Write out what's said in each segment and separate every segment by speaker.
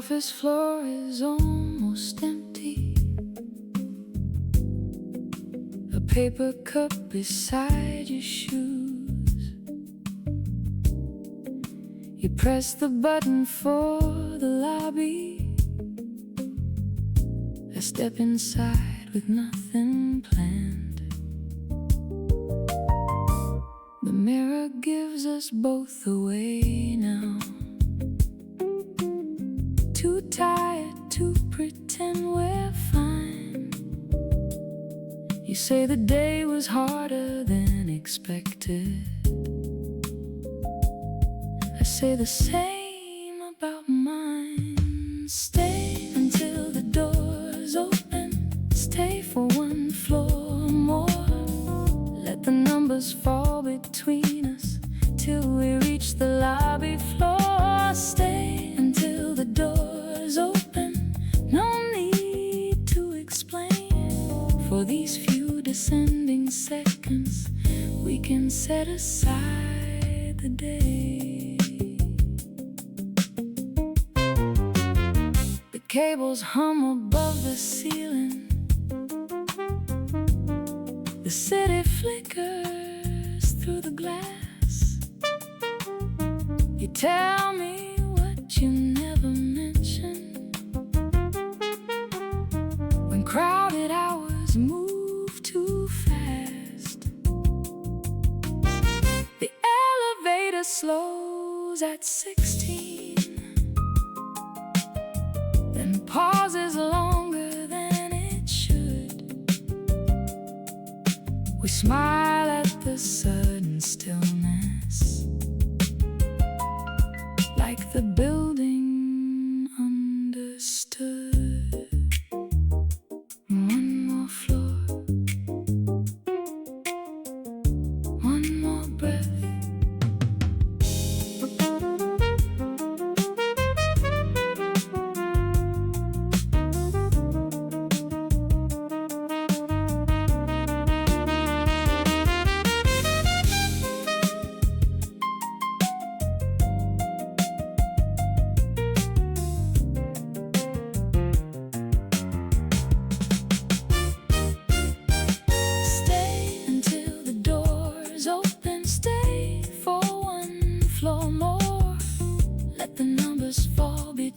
Speaker 1: office floor is almost empty. A paper cup beside your shoes. You press the button for the lobby. I step inside with nothing planned. The mirror gives us both away now. Too tired to pretend we're fine. You say the day was harder than expected. I say the same about mine. Stay until the doors open. Stay for one floor more. Let the numbers fall between us till we reach the lobby floor. Stay until the doors open. No need to explain. For these few descending seconds, we can set aside the day. The cables hum above the ceiling. The city flickers through the glass. You tell me what you never mentioned. When crowded hours move too fast, the elevator slows at 16, then pauses longer than it should. We smile at the sudden stillness, like the building understood. One more floor, one more breath.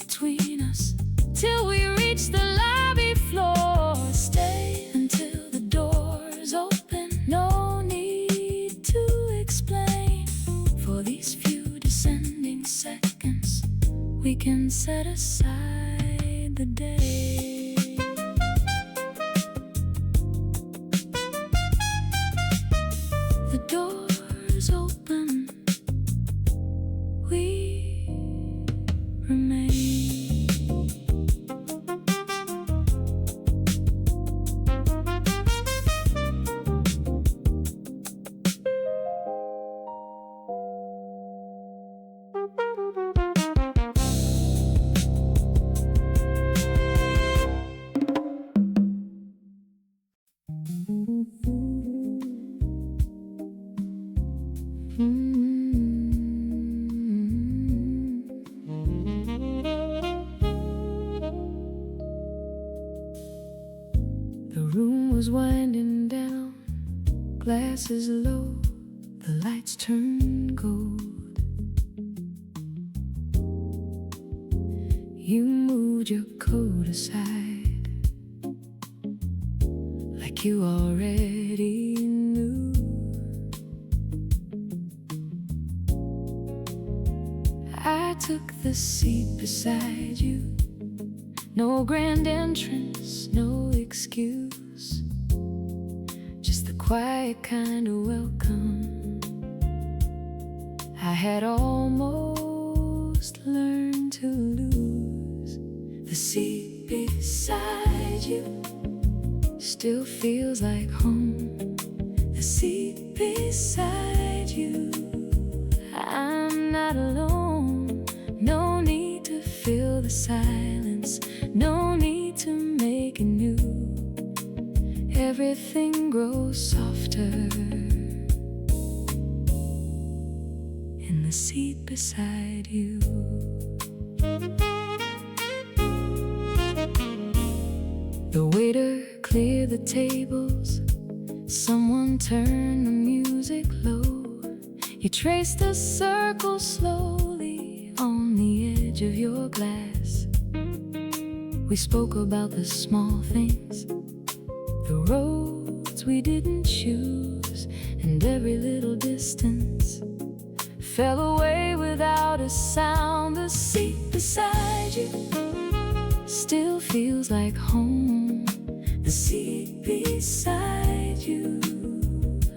Speaker 1: Between us till we reach the lobby floor. Stay until the doors open. No need to explain. For these few descending seconds, we can set aside the day. The doors open. We remain. The room was winding down, glasses low, the lights turned gold. You moved your coat aside, like you already knew. I took the seat beside you. No grand entrance, no excuse, just the quiet kind of welcome I had almost learned to lose. The seat beside you still feels like home. The seat beside you, I'm not alone. No need to fill the silence, no need to make it new. Everything grows softer in the seat beside you. clear the tables, someone turn the music low. You traced a circle slowly on the edge of your glass. We spoke about the small things, the roads we didn't choose, and every little distance fell away without a sound. The seat beside you still feels like home. The seat beside you,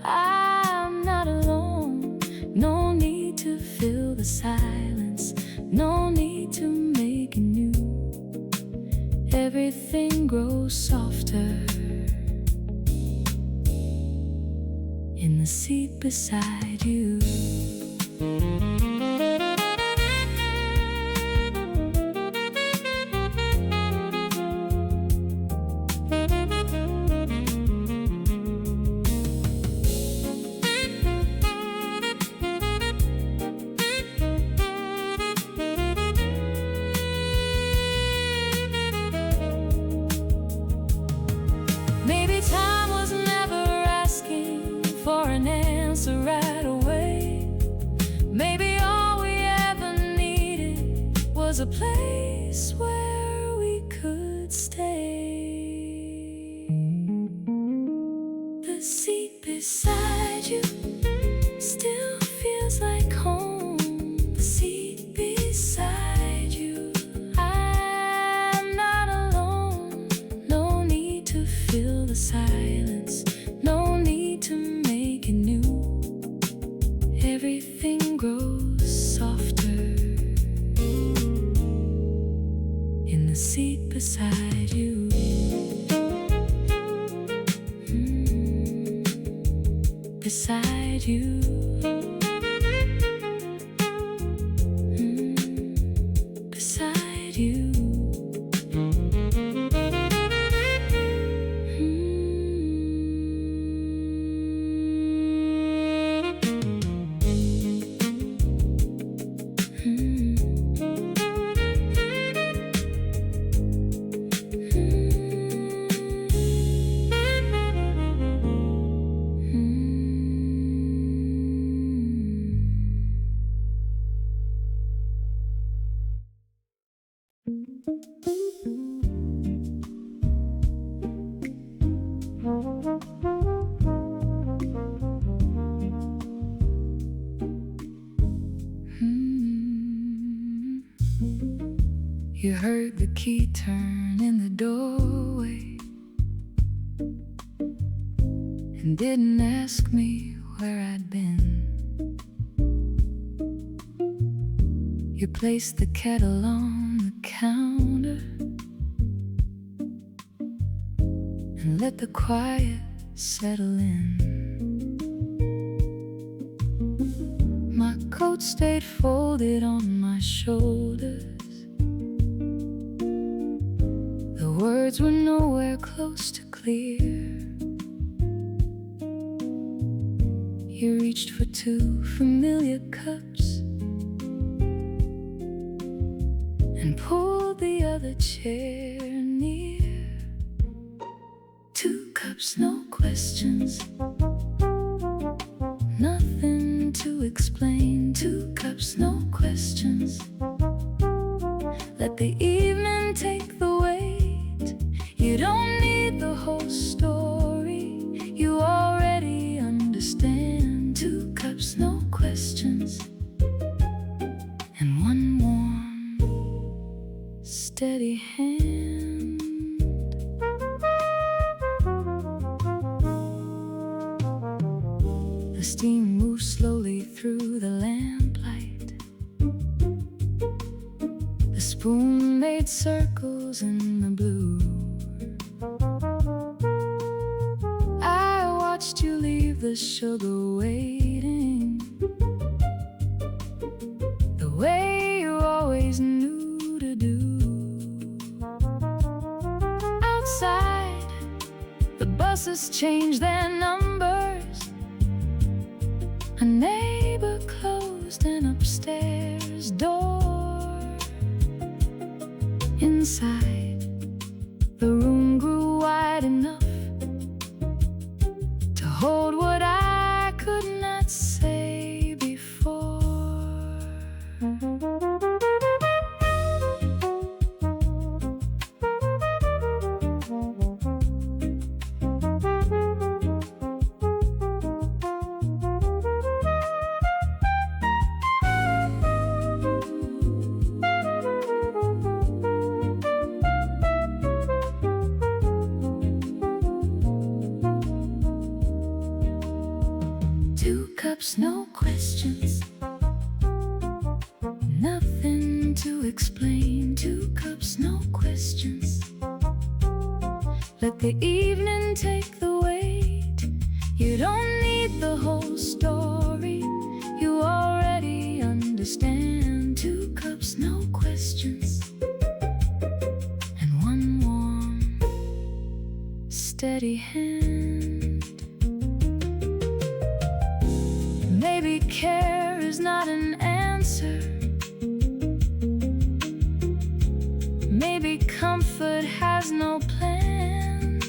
Speaker 1: I'm not alone. No need to fill the silence, no need to make it new. Everything grows softer in the seat beside you. Maybe time was never asking for an answer right away. Maybe all we ever needed was a place where we could stay. The seat beside you still feels like home. The seat beside you, I'm not alone. No need to fill the silence, no need to make it new. Everything grows softer in the seat beside you. Beside you. Beside you. You heard the key turn in the doorway and didn't ask me where I'd been. You placed the kettle on the counter and let the quiet settle in. My coat stayed folded on my shoulders. The words were nowhere close to clear. You reached for two familiar cups and pulled the other chair near. Two cups, no questions, nothing to explain. Two cups, no questions. Let the evening take the weight. You don't need the whole story, you already understand. Two cups, no questions, and one warm, steady hand. The steam moved slowly through the lamplight. The spoon made circles in the blue. I watched you leave the sugar waiting, the way you always knew to do. Outside, the buses changed their numbers. A neighbor closed an upstairs door. Inside, the room grew wide enough hold what I could not say before. Two cups, no questions, nothing to explain. Two cups, no questions. Let the evening take the weight. You don't need the whole story, you already understand. Two cups, no questions, and one warm, steady hand. Maybe care is not an answer. Maybe comfort has no plan.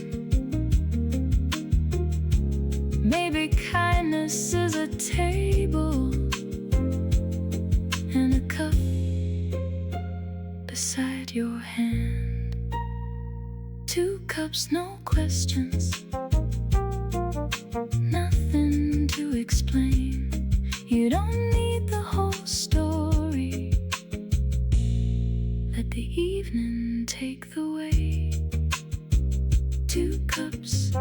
Speaker 1: Maybe kindness is a table and a cup beside your hand. Two cups, no questions, nothing to explain. You don't need the whole story. Let the evening take the way. Two cups,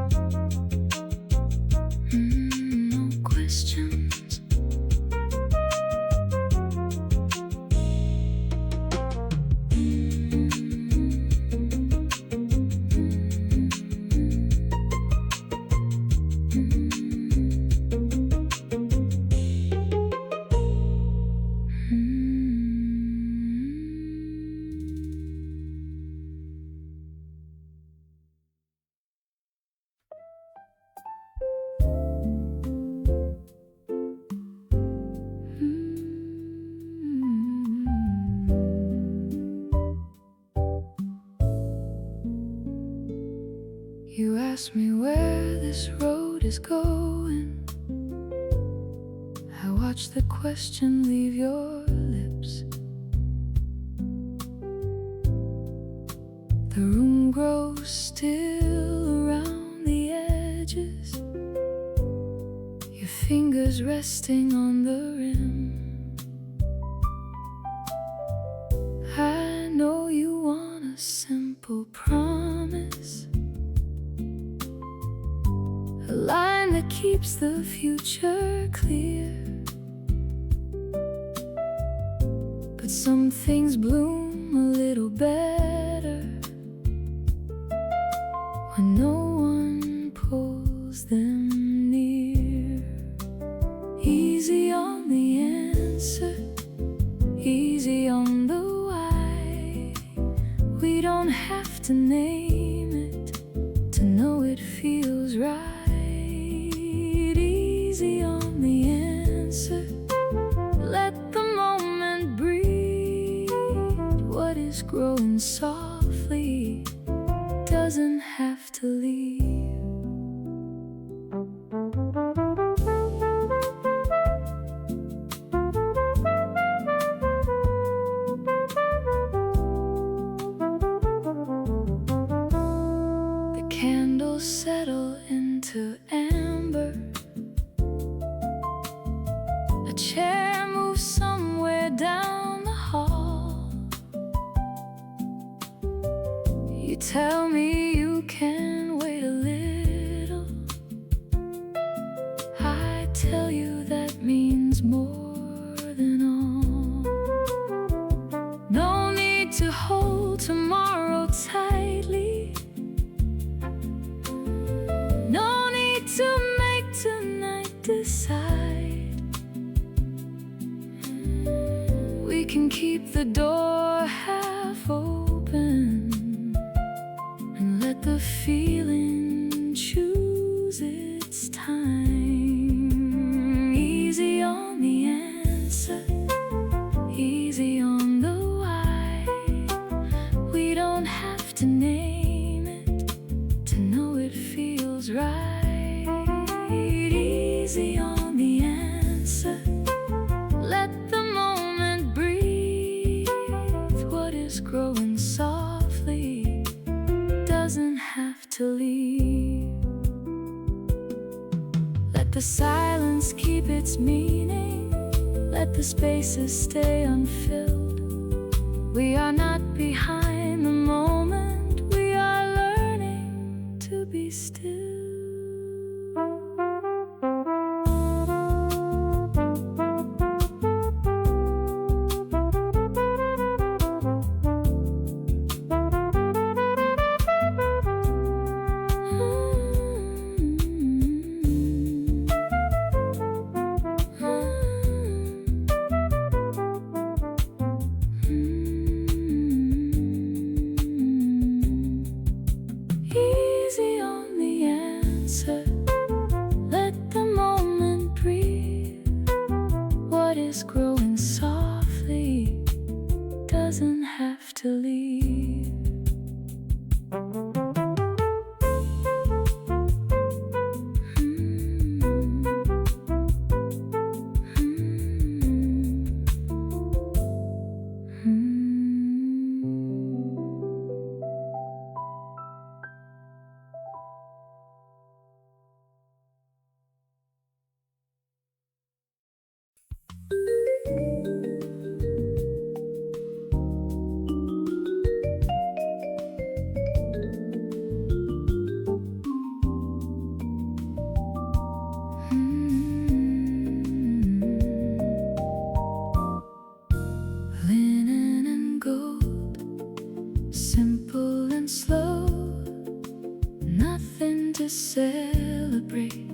Speaker 1: no questions. You ask me where this road is going. I watch the question leave your lips. The room grows still around the edges, your fingers resting on the rim. I know you want a simple promise, a line that keeps the future clear. But some things bloom a little better when no one pulls them near. Easy on the answer, easy on the why. We don't have to name it to know it feels right. Easy on the answer, let the moment breathe. What is growing softly doesn't have to leave. The candles settle into amber. A chair moves somewhere down the hall. You tell me you can wait a little. I tell you that means more than all. No need to hold tomorrow tightly. No need to make tonight decide. We can keep the door half open and let the feeling choose its time. Easy on the answer, easy on the why. We don't have to name it to know it feels right. easy on the answer. Let the moment breathe. What is growing softly doesn't have to leave. Let the silence keep its meaning. Let the spaces stay unfilled. We are not behind the moment. We are learning to be still. Easy on the answer. Let the moment breathe. What is growing softly doesn't have to leave. Linen and gold, simple and slow, nothing to celebrate.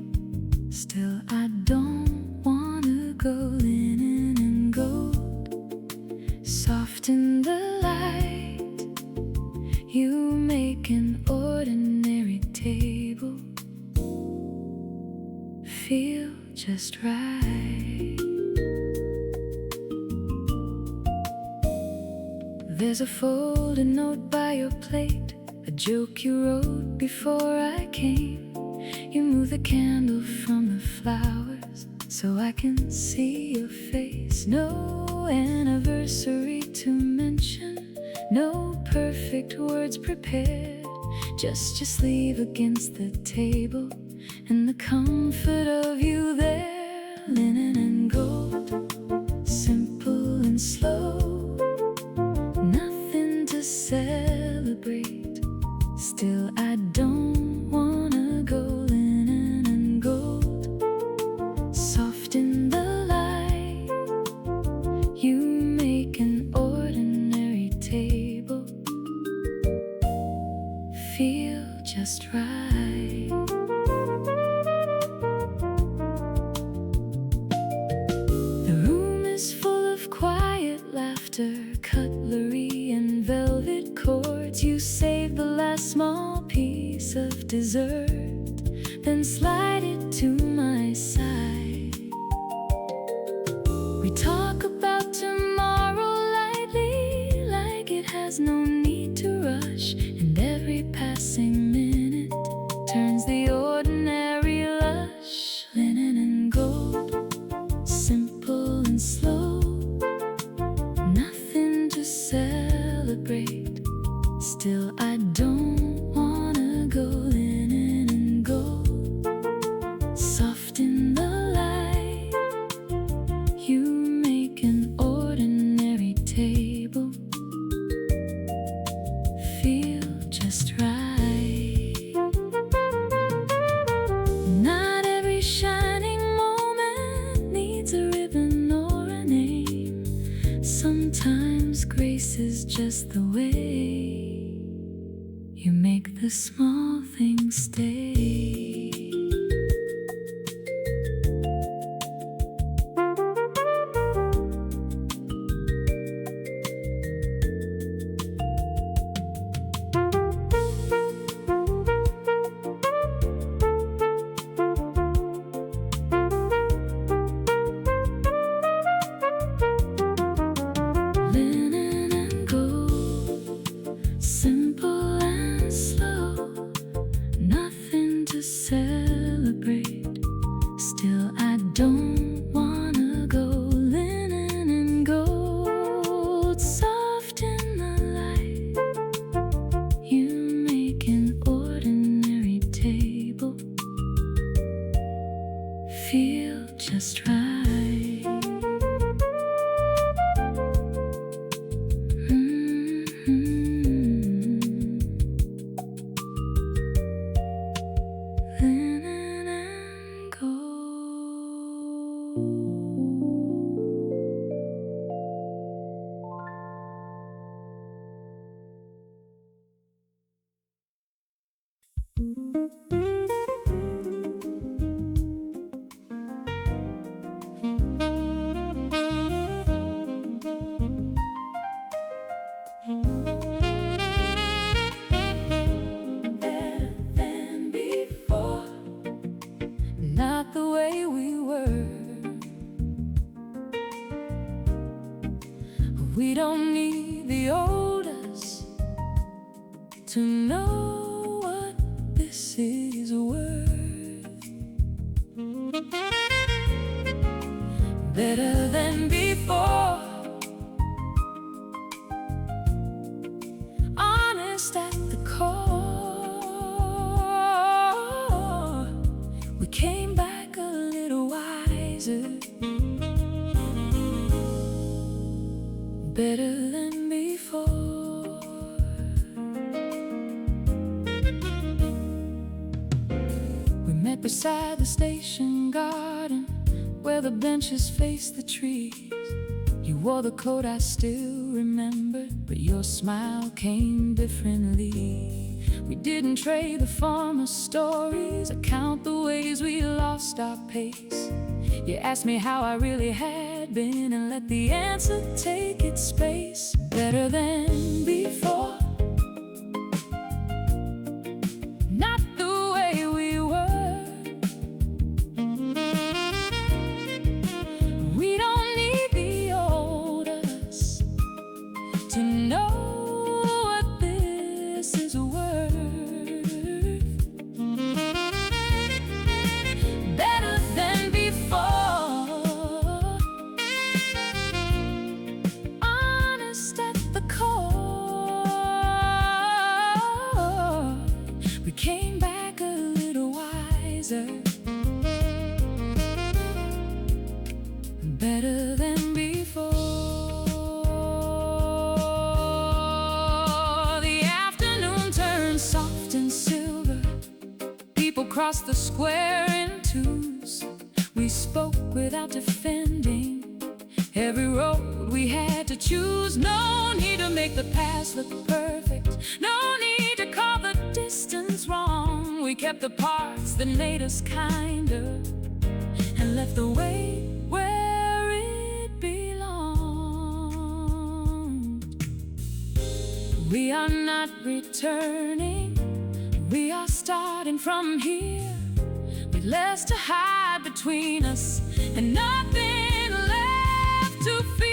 Speaker 1: Still I don't wanna go. Linen and gold, soft in the light. You make an ordinary table feel just right. There's a folded note by your plate, a joke you wrote before I came. You move the candle from the flowers so I can see your face. No anniversary to mention, no perfect words prepared, just your sleeve against the table and the comfort of you there. Linen and gold, simple and slow, nothing to celebrate. Still I don't wanna go. Linen and gold, soft in the light. You make an ordinary table feel just right. The room is full of quiet laughter, cutlery and velvet cords. You save the last small piece of dessert, then slide it to my side. We talk about tomorrow lightly, like it has no need to rush, and every passing minute turns the ordinary lush. Linen and gold, simple and slow, nothing to celebrate. Still I don't wanna go. Linen and gold, soft in the light. You make an ordinary table feel just right. Not every shining moment needs a ribbon or a name. Sometimes grace is just the way you make the small things stay. Linen and gold, simple and slow, nothing to celebrate. Still feel just right. Not the way we were. We don't need the oldest to know what this is worth. Better than before. Honest at the core. We came back a little wiser. Better than before. We met beside the station garden, where the benches face the trees. You wore the coat I still remember, but your smile came differently. We didn't trade the former stories or count the ways we lost our pace. You asked me how I really had been and let the answer take its space. Better than before. Not the way we were. We don't need the oldest to know what this is worth. Better than before. Honest at the core. We came back a little wiser. Better than before. The afternoon turned soft and silver. People crossed the square in twos. We spoke without defending every road we had to choose. No need to make the past look perfect. No need to call the distance wrong. We kept the parts that made us kinder and left the way where it belonged. We are not returning. We are starting from here, with less to hide between us and nothing left to fear.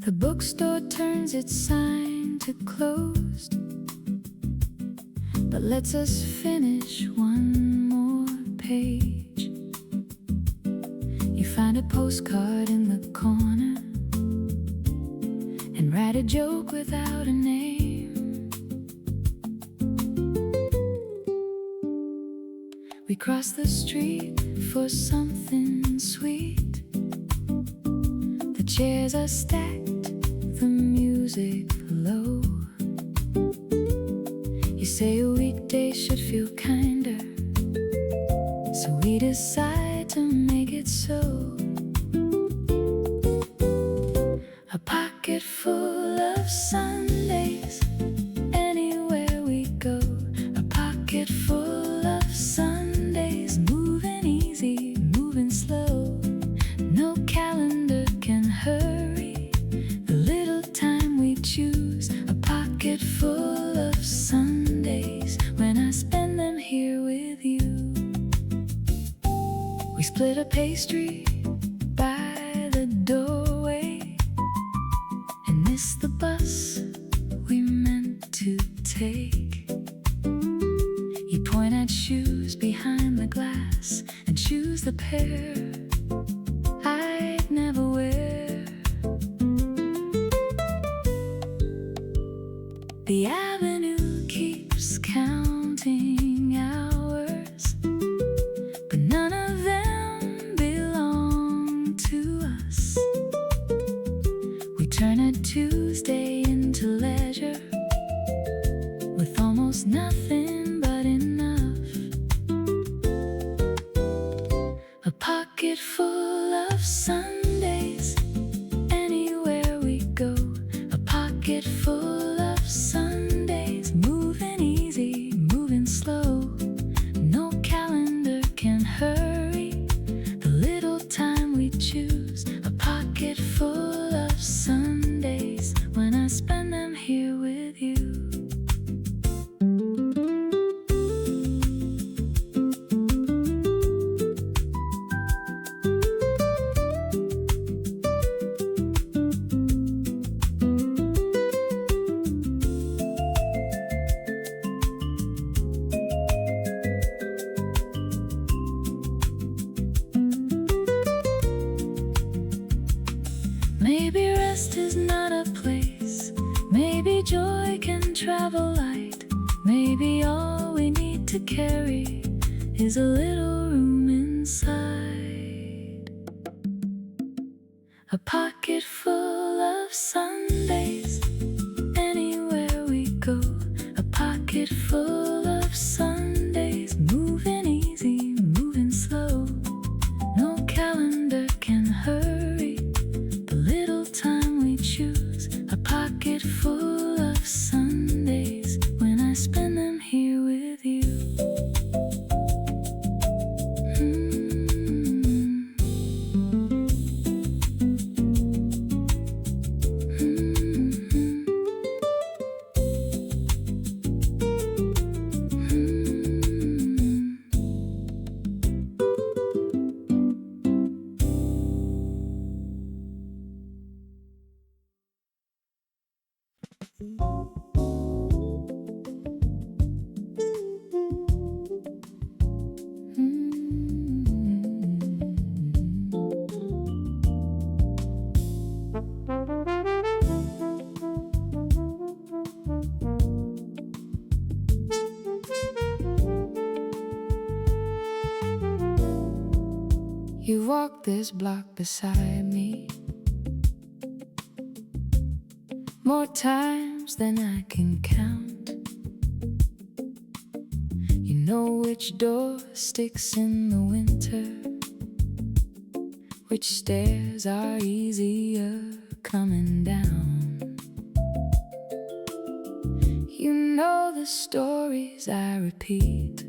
Speaker 1: The bookstore turns its sign to closed, but lets us finish one more page. You find a postcard in the corner and write a joke without a name. We cross the street for something sweet. The chairs are stacked, the music low. You say a weekday should feel kinder, so we decide to make it so. A pocket full of Sundays, anywhere we go. A pocket full of Sundays, moving easy, moving slow. No calendar can hurry the little time we choose. A pocket full of Sundays, when I spend them here with you. We split a pastry by the doorway and miss the bus we meant to take. You point at shoes behind the glass and choose the pair I'd never wear. The avenue keeps counting hours, but none of them belong to us. We turn a Tuesday into leisure, with almost nothing but enough. A pocket full of Sundays, anywhere we go. A pocket full of Sundays, moving easy, moving slow. No calendar can hurry the little time we choose. A pocket full of Sundays, when I spend them here with you. Maybe rest is not a place. Maybe joy can travel light. Maybe all we need to carry is a little room inside. A pocket full of Sundays, anywhere we go. A pocket full of Sundays, moving easy, moving slow. No calendar can hurry the little time we choose. A pocket full of Sundays, when I spend them here with you. You walk this block beside me more times than I can count. You know which door sticks in the winter, which stairs are easier coming down. You know the stories I repeat,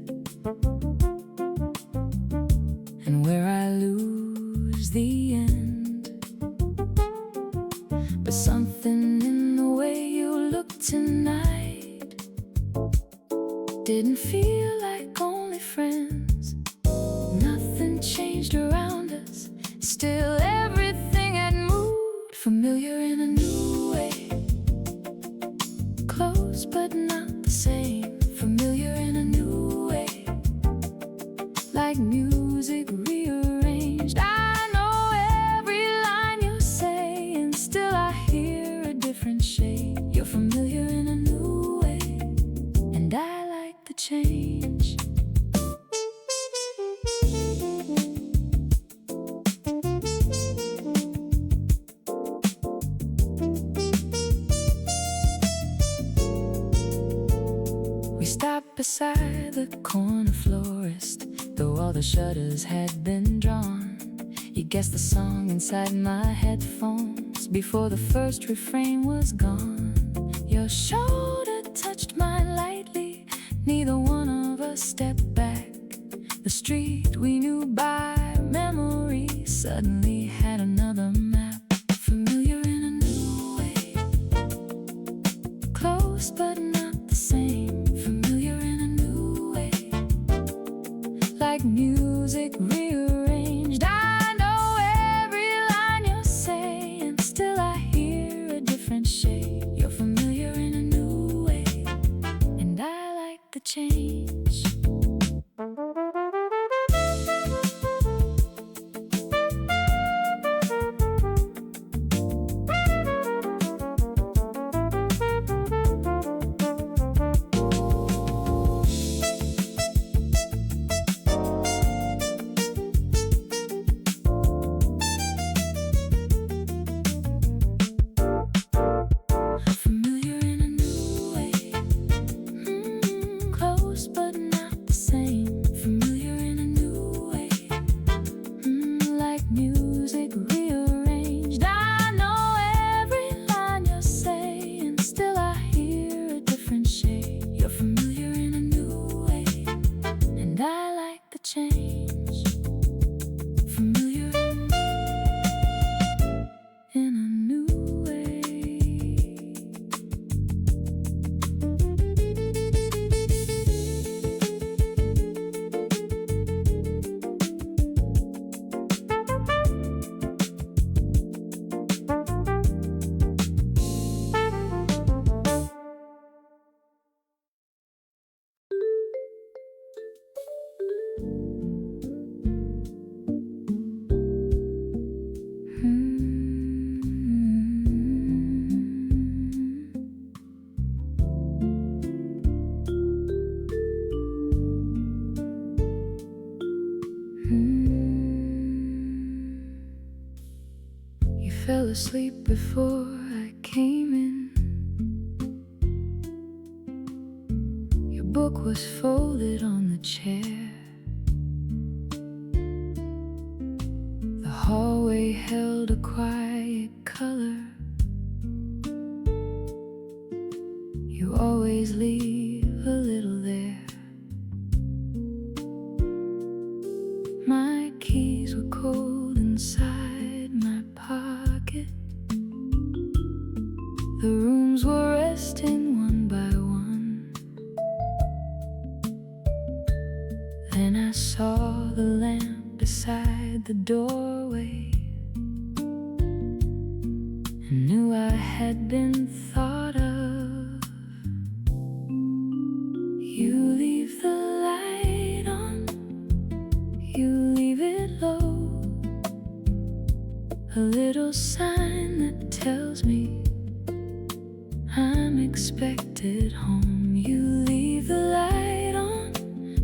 Speaker 1: and where I lose the end. But something in the way you look tonight didn't feel like only friends. Nothing changed around us, still everything had moved familiar. familiar in a new way. Close but not the same. Familiar in a new way. Like music rearranged. I know every line you say, and still I hear a different shade. You're familiar in a new way, and I like the change. We stopped beside the corner florist, though all the shutters had been drawn. You guessed the song inside my headphones before the first refrain was gone. Your shoulder touched mine lightly, neither one of us stepped back. The street we knew by memory suddenly had another map. Familiar in a new way. Close but not the same. Familiar in a new way. Like music rearranged. I know every line you say, and still I hear a different shade. You're familiar in a new way, and I like the change. Familiar in a new way. Close but not the same. Familiar in a new way. Like music rearranged. I know every line you say, and still I hear a different shade. You're familiar in a new way, and I like the change. Familiar in a new way. You fell asleep before I came in. Your book was folded on the chair. The hallway held a quiet color. You always leave a little there. My keys were cold inside my pocket. The rooms were resting one by one. Then I saw the lamp beside the doorway, and knew I had been thought of. You leave the light on, you leave it low, a little sign that tells me I'm expected home. You leave the light on,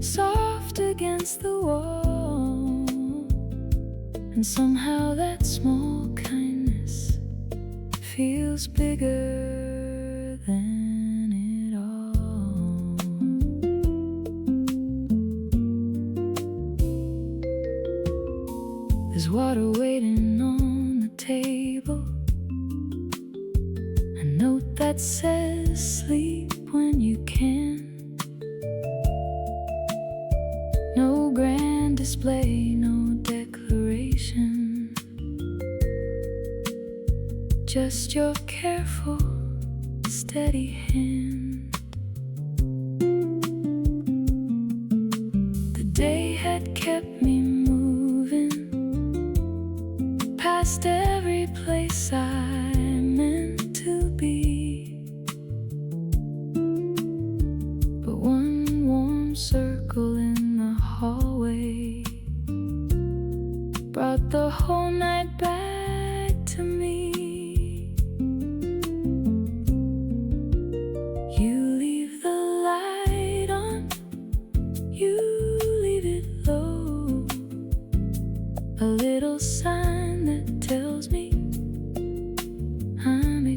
Speaker 1: soft against the wall, and somehow that small kindness feels bigger than it all. There's water waiting on the table, a note that says sleep when you can. No grand display, no declaration, just your careful, steady hand. The day had kept me moving past every place I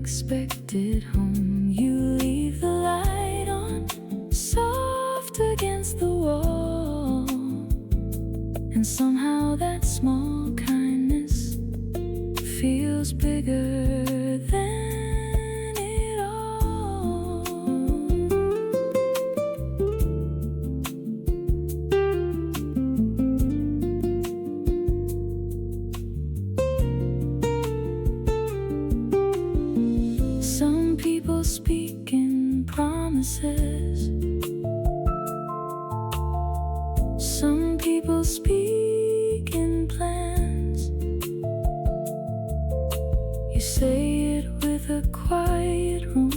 Speaker 1: unexpected home. You leave the light on, soft against the wall, and somehow that small kindness feels bigger than it all. Some people speak in promises. Some people speak in plans. You say it with a quiet room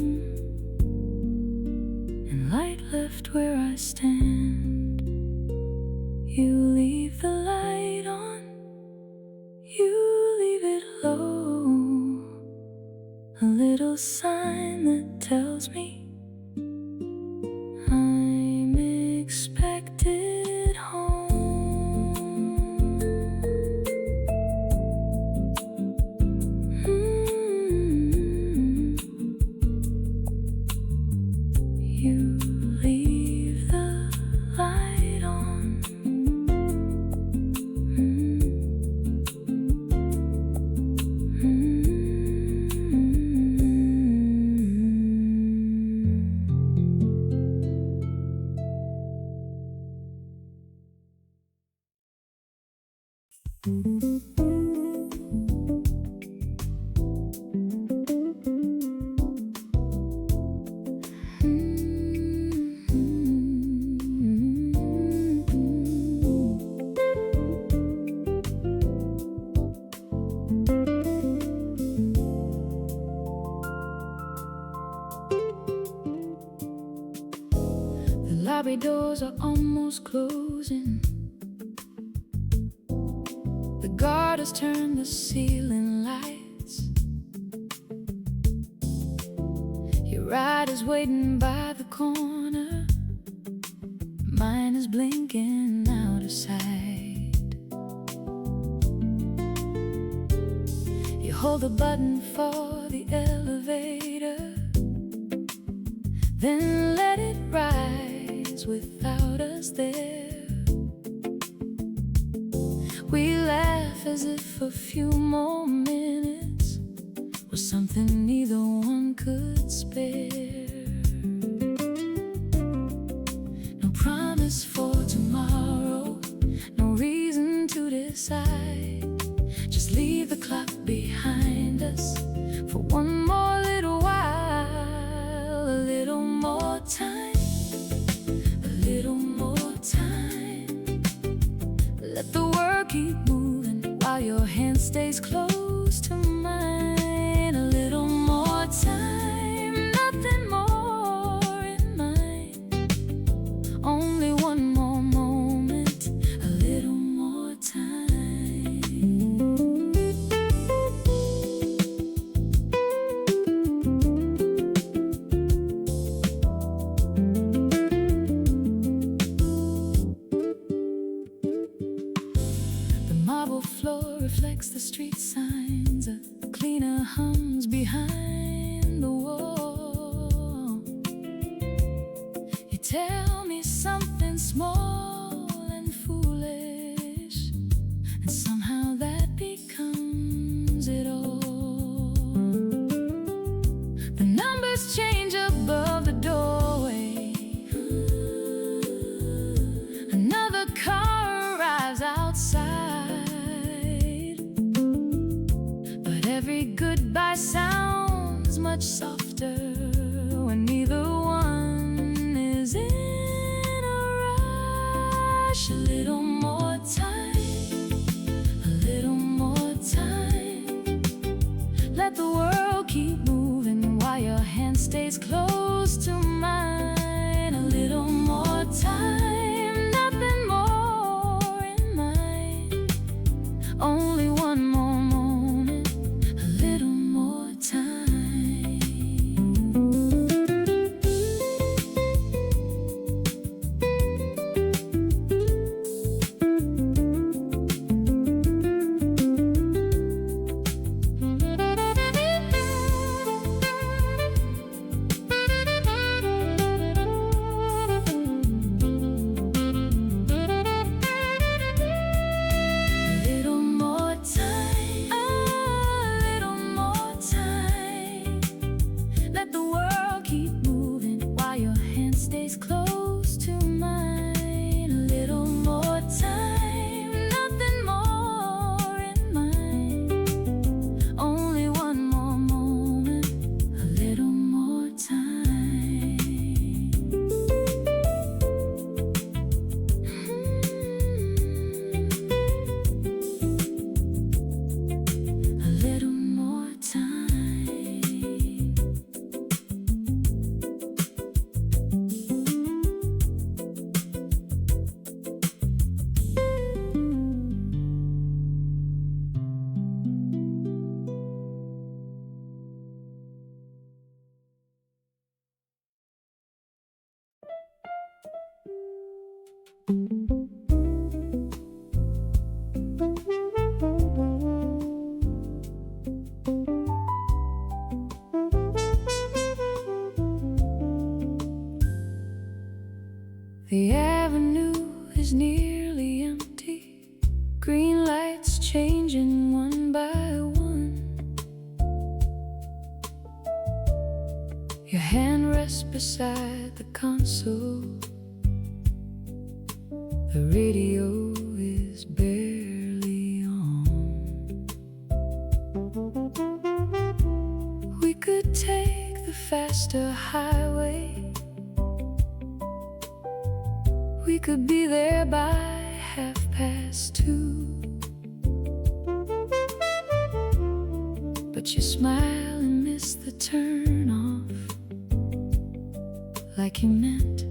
Speaker 1: and light left where I stand. You leave the light on, you leave it low, a little sign that tells me I'm expected home. You leave the light on. The lobby doors are almost closing. The guard has turned the ceiling lights. Your ride is waiting by the corner. Mine is blinking out of sight. You hold the button for the elevator, then let it rise without us there. We laugh as if a few more minutes was something neither one could spare. No promise for tomorrow, no reason to decide. Just leave the clock behind us for one more little while. A little more time, a little more time. Let the world keep moving while your hand stays close to mine. A little more time, nothing more in mind. Only one more moment, a little more time. The marble floor reflects the street signs. A cleaner hums behind the wall. You tell me something small and foolish, and somehow that becomes it all. The numbers change above the doorway. Another car arrives outside, but every goodbye sounds much softer when neither one is in a rush. A little more time, a little more time. Let the world keep moving while your hand stays close to mine. A little more time, nothing more in mind. Only one more moment, a little more time. The avenue is nearly empty, green lights changing one by one. Your hand rests beside the console. The radio is barely on. We could take the faster highway. We could be there by 2:30. But you smile and miss the turn off, like you meant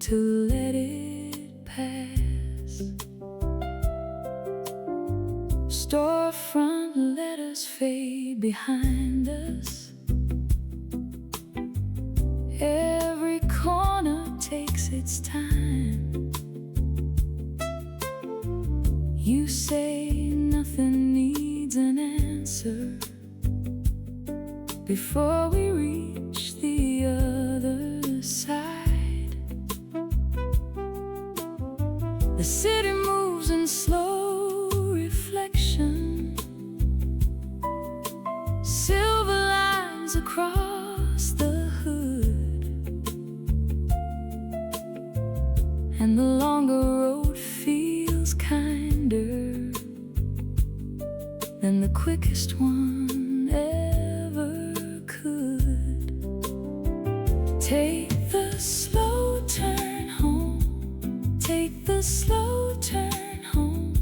Speaker 1: to let it pass. Storefront letters fade behind us. Every corner takes its time. You say nothing needs an answer before we reach the other side. The city moves in slow reflection, silver lines across the hood, and the longer road feels kinder than the quickest one ever could. Take the slow turn home, take the slow turn home.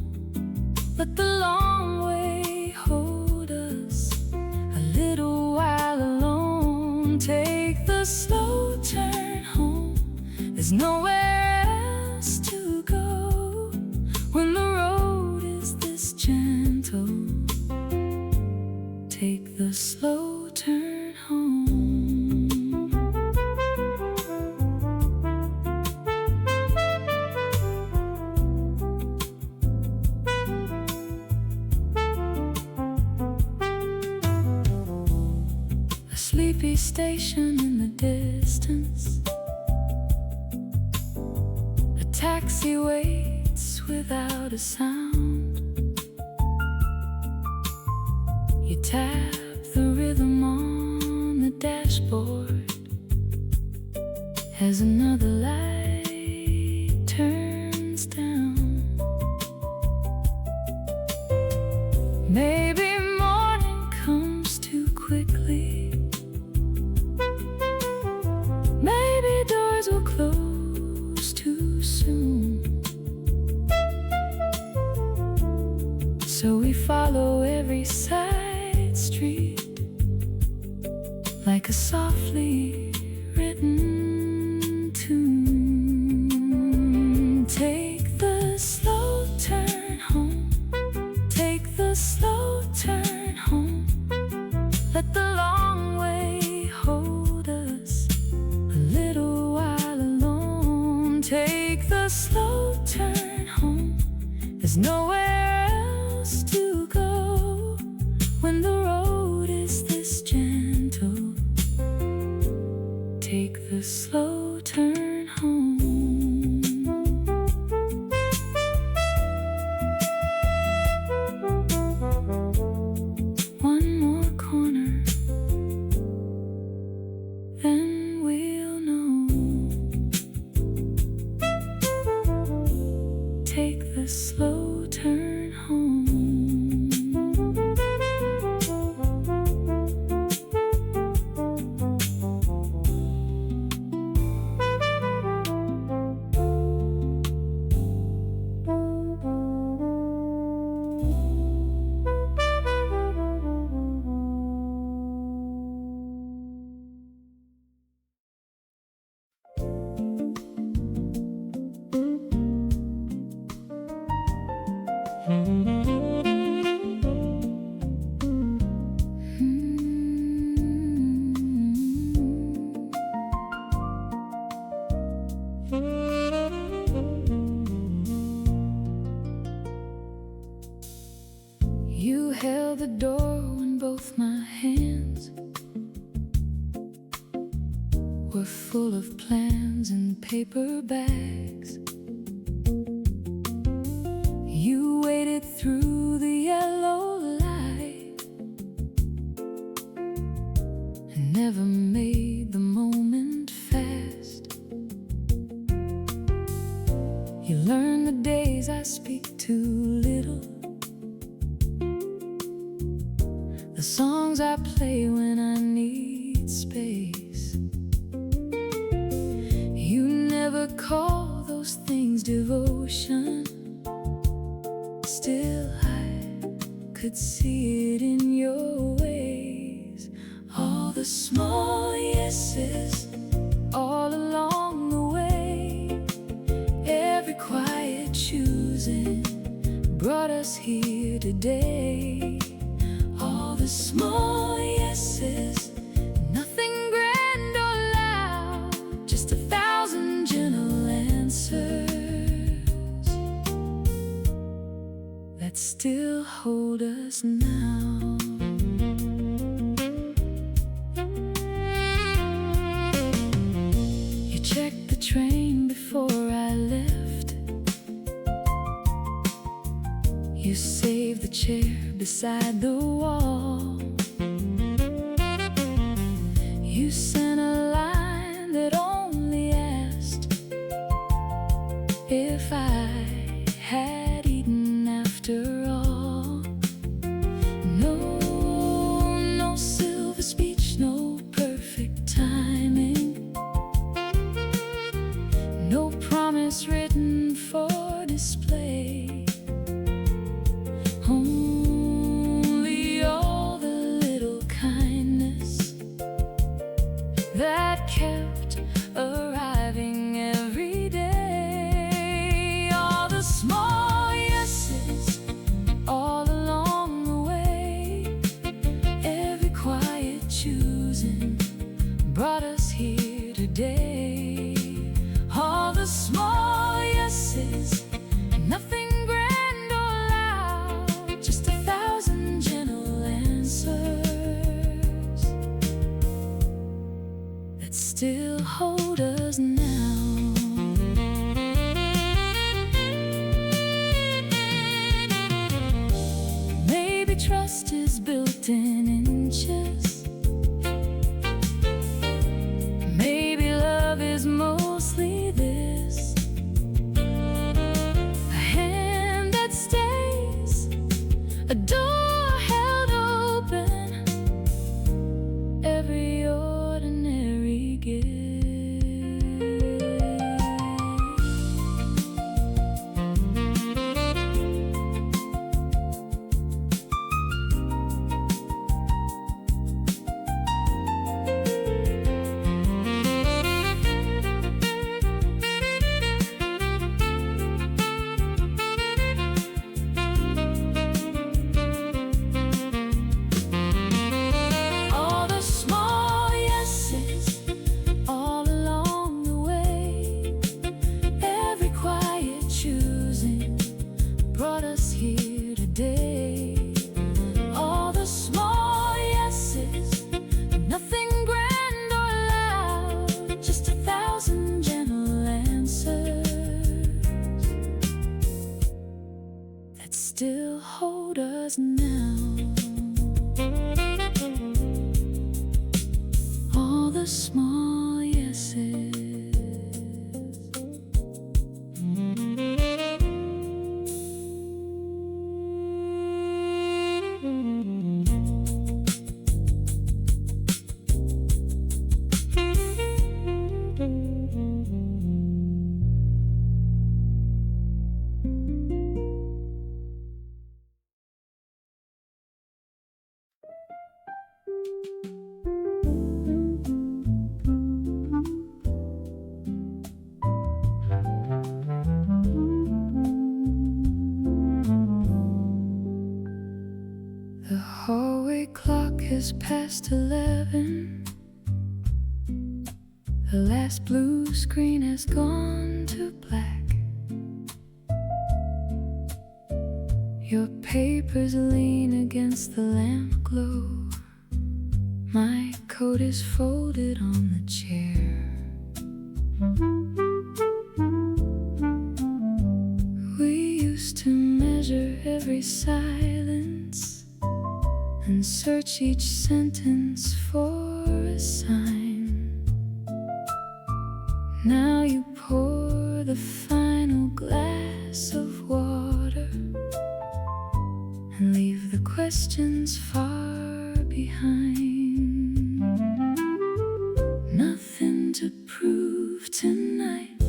Speaker 1: Let the long way hold us a little while alone. Take the slow turn home, there's nowhere else to go when the road is this gentle. Take the slow turn home. A sleepy station in the distance. A taxi waits without a sound. You tap the rhythm on the dashboard as another light turns down. Maybe morning comes too quickly. Maybe doors will close too soon. So we follow every side street like a softly written tune. Take the slow turn home, take the slow turn home. Let the long way hold us a little while alone. Take the slow turn home, there's nowhere else to go when the road is this gentle. Take the slow turn home. One more corner, then we'll know. Take the slow turn home. full of plans and paper bags. You waded through the yellow light and never made the moment fast. You learned the days I speak too little, the songs I play when I need space. You never call those things devotion. Still I could see it in your ways. All the small yeses all along the way, every quiet choosing brought us here today. All the small yeses, nothing grand or loud, just 1,000 gentle answers that still hold us now. You checked the train before I left. You saved the chair beside the wall. You sent a line that only asked if I had eaten after all. No silver speech, no perfect timing, no promise written for display. Only all the little kindness that kept arriving every day. All the small yeses all along the way, every quiet choosing brought us here today. All the small yeses, nothing grand or loud, just 1,000 gentle answers that still hold us now. Maybe trust is built in inches, maybe love is mostly this, a hand that stays, a door held open, every ordinary gift. All the small yeses all along the way, every quiet choosing brought us here today. All the small yeses, nothing grand or loud, just 1,000 gentle answers that still hold us now. All the small yeses. The hallway clock is past 11. The last blue screen has gone to black. Your papers lean against the lamp glow. My coat is folded on the chair. We used to measure every silence and search each sentence for a sign. Now you pour the final glass of water and leave the questions far behind. Nothing to prove tonight,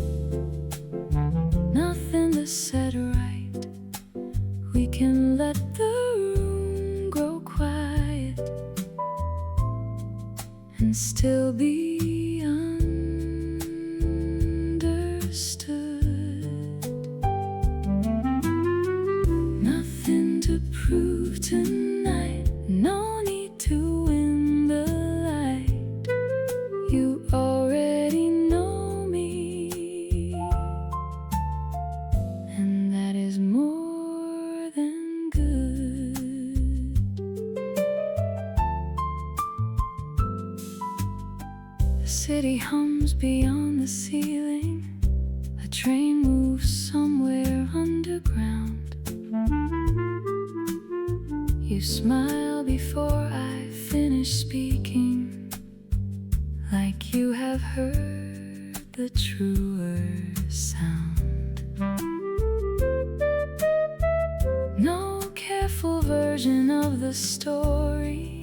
Speaker 1: nothing to set right. We can let the room grow quiet and still be understood. Nothing to prove tonight, no need to win the light. You already know me, and that is more than good. The city hums beyond the ceiling, a train moves somewhere underground. You smile before I finish speaking, like you have heard the truer sound. No careful version of the story,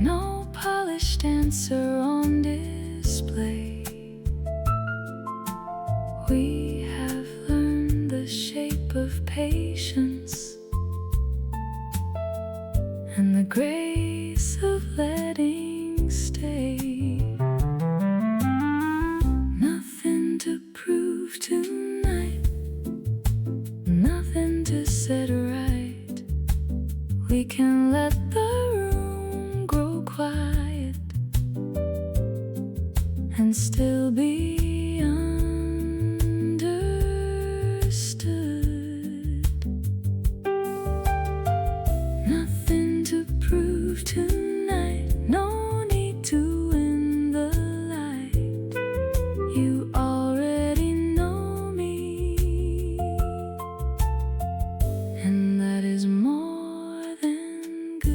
Speaker 1: no polished answer on display. We have learned the shape of patience and the grace of letting stay. Nothing to prove tonight, nothing to set right. We can let the room grow quiet and still be understood. Nothing to prove tonight, no need to win the light. You already know me, and that is more than good.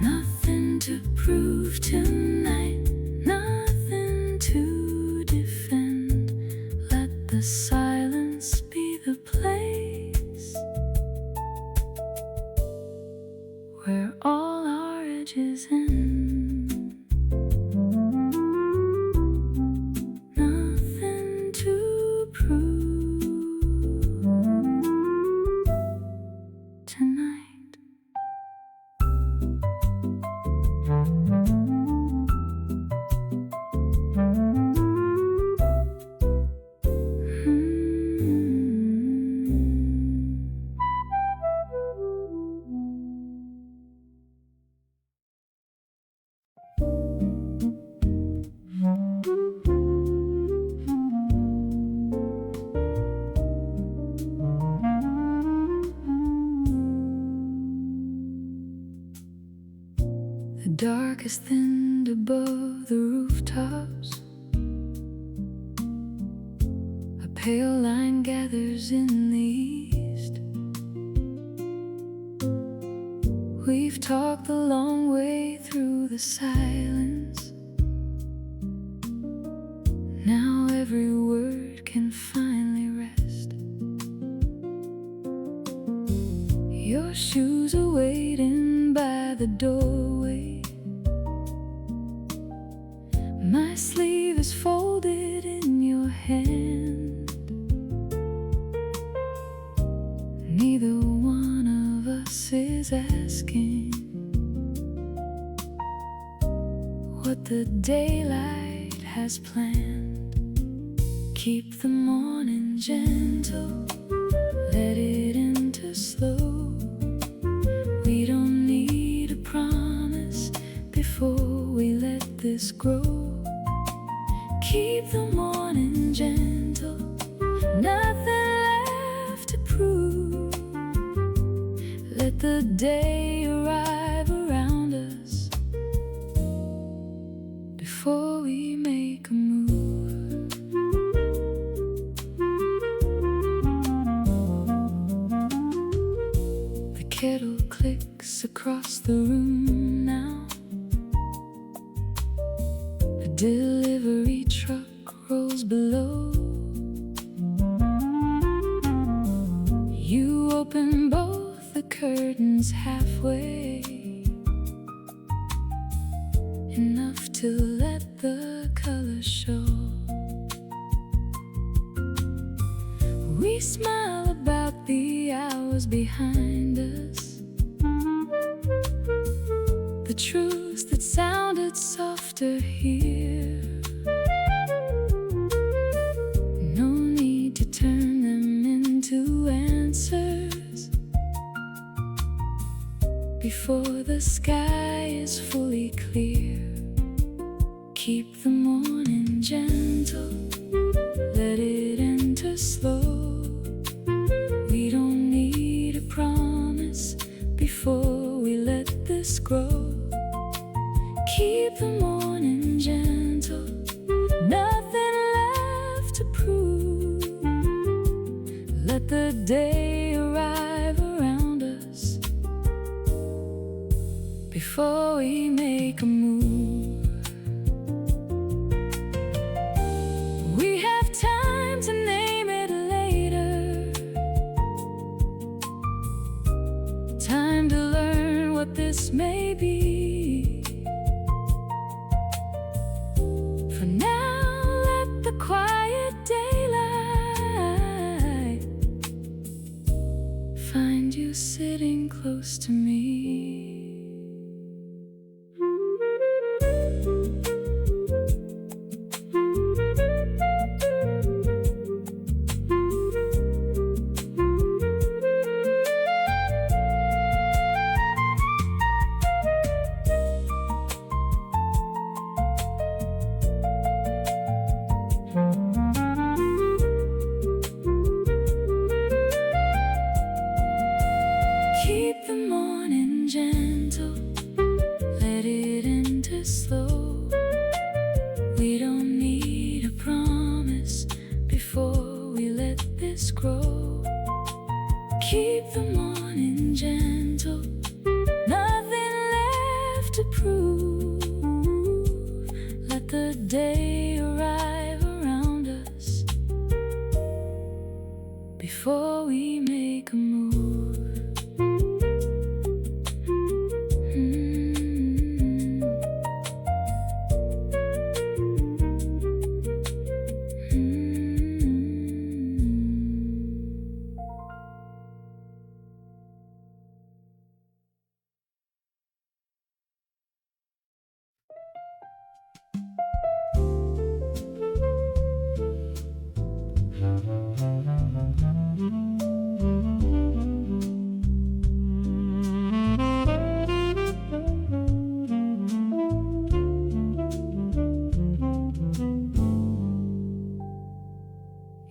Speaker 1: Nothing to prove tonight, nothing to defend. Let the silence be the place where all our edges end. Nothing to prove tonight. The dark is thinned above the rooftops. A pale line gathers in the east. We've talked the long way through the silence. Now every word can finally rest. Your shoes are waiting by the doorway. My sleeve is folded in your hand. Neither one of us is asking what the daylight has planned. Keep the morning gentle, let it enter slow. We don't need a promise before we let this grow. Keep the morning gentle, nothing left to prove. Let the day arrive around us before we make a move. The kettle clicks across the room now. A delivery truck rolls below. You open both the curtains halfway, enough to let the color show. We smile about the hours behind us, the truths that sounded softer here. No need to turn them into answers before the sky is fully clear. Keep the morning gentle, let it enter slow. We don't need a promise before we let this grow. Keep the morning gentle, nothing left to prove. Let the day arrive around us before we make a move. We have time to name it later, time to learn what this may be. For now, let the quiet daylight find you sitting close to me. Keep the morning gentle, let it enter slow. We don't need a promise before we let this grow. Keep the morning gentle, nothing left to prove. Let the day arrive around us before we make a move.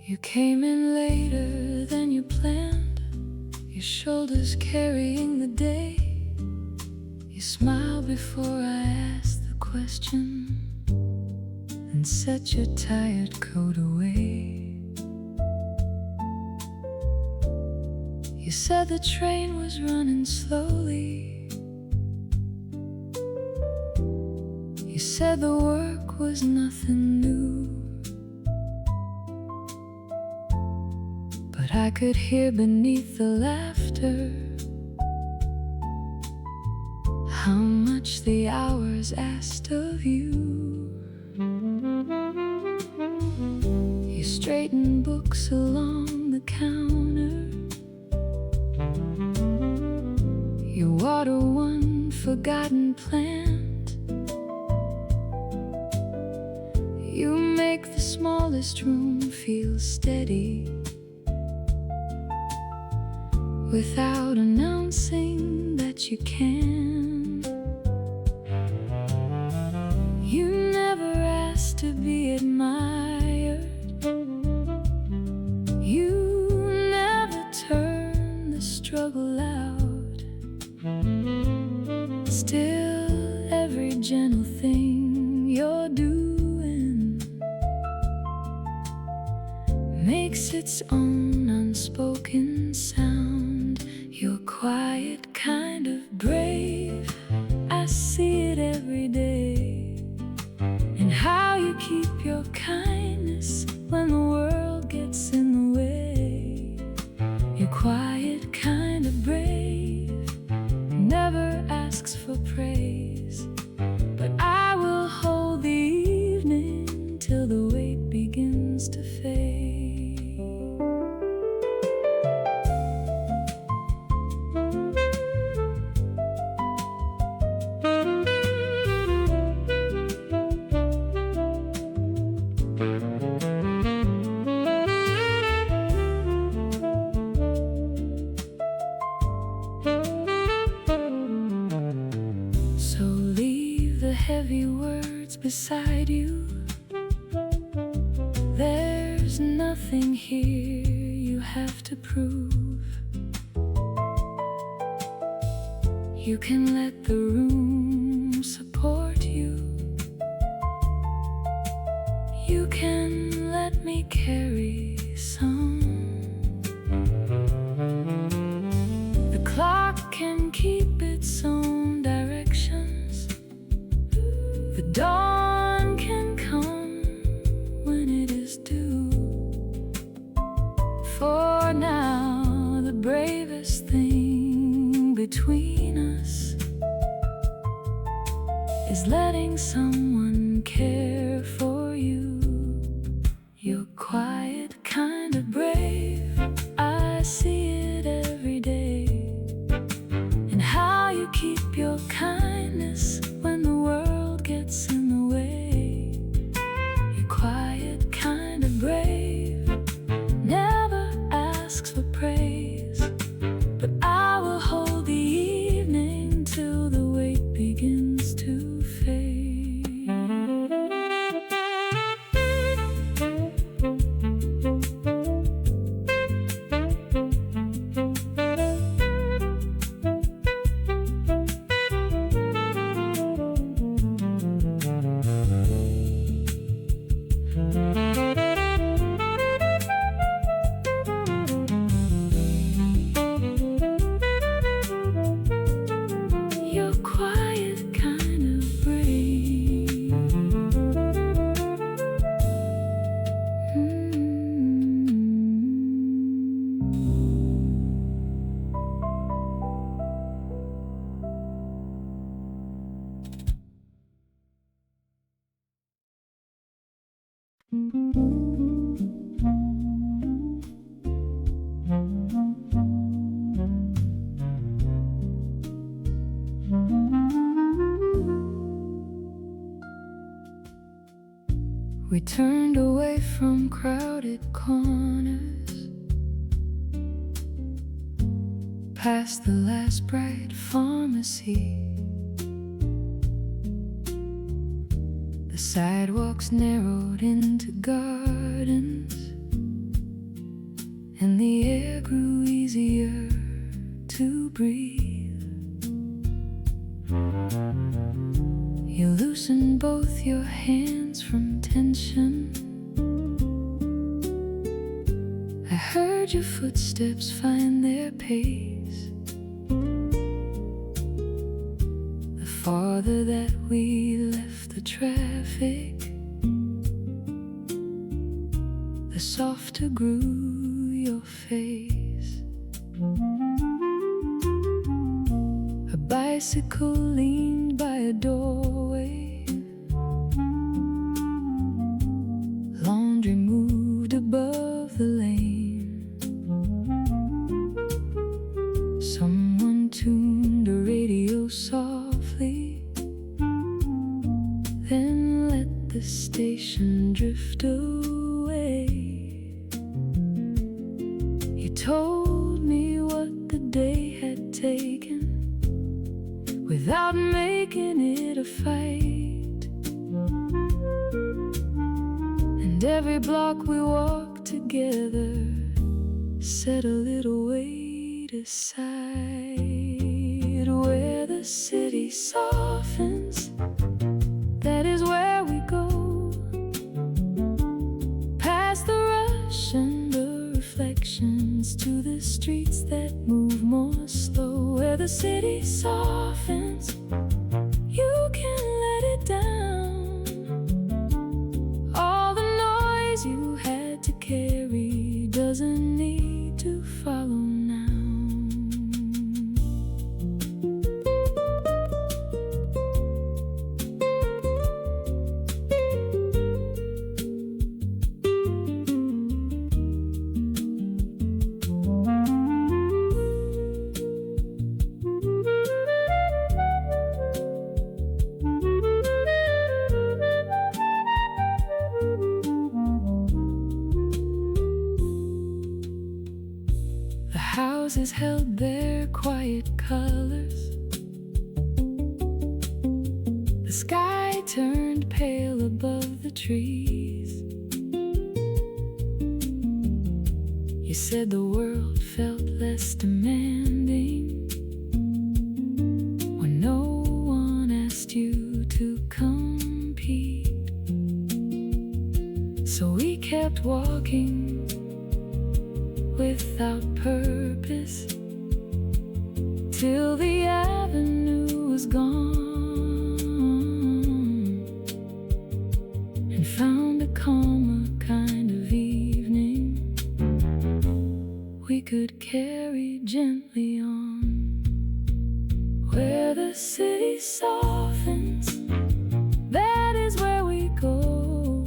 Speaker 1: You came in later than you planned, your shoulders carrying the day. You smiled before I asked the question, and set your tired coat away. You said the train was running slowly. You said the work was nothing new. But I could hear beneath the laughter how much the hours asked of you. You straightened books along the counter. You water one forgotten plant. You make the smallest smallest room feels steady without announcing that you can. You never asked to be admired. You never turned the struggle out. Still, every gentle thing you're doing makes its own unspoken sound. You're quiet, kind of brave. I see it every day. And how you keep your kindness when the world gets in the way. You're quiet, kind of brave. Never asks for praise. But I will hold the evening till the weight begins to fade. Heavy words beside you. There's nothing here you have to prove. You can let the room support you. You can let me carry some. The clock can keep its own directions. The dawn can come when it is due. For now, the bravest thing between us is letting someone care for you. You're quiet, kind of brave. I see it every day. And how you keep your kindness when the world gets in the way. You're quiet, kind of brave. Never asks for praise. But I will hold the evening till the weight begins to fade. You're quiet, kind of brave. We turned away from crowded corners, past the last bright pharmacy. The sidewalks narrowed into gardens, and the air grew easier to breathe. You loosened both your hands from tension. I heard your footsteps find their pace. The farther that we left the traffic, the softer grew your face. A bicycle leaned by a doorway. Laundry moved above the lane. Someone tuned a radio softly, then let the station drift away. fight. And every block we walk together set a little weight aside. Where the city softens, that is where we go. Past the rush and the reflections to the streets that move more slow. Where the city softens, you can let it down. All the noise you had to carry doesn't need to follow now. Houses held their quiet colors. The sky turned pale above the trees. You said the world felt less demanding when no one asked you to compete. So we kept walking without purpose till the avenue was gone, and found a calmer kind of evening we could carry gently on. Where the city softens, that is where we go.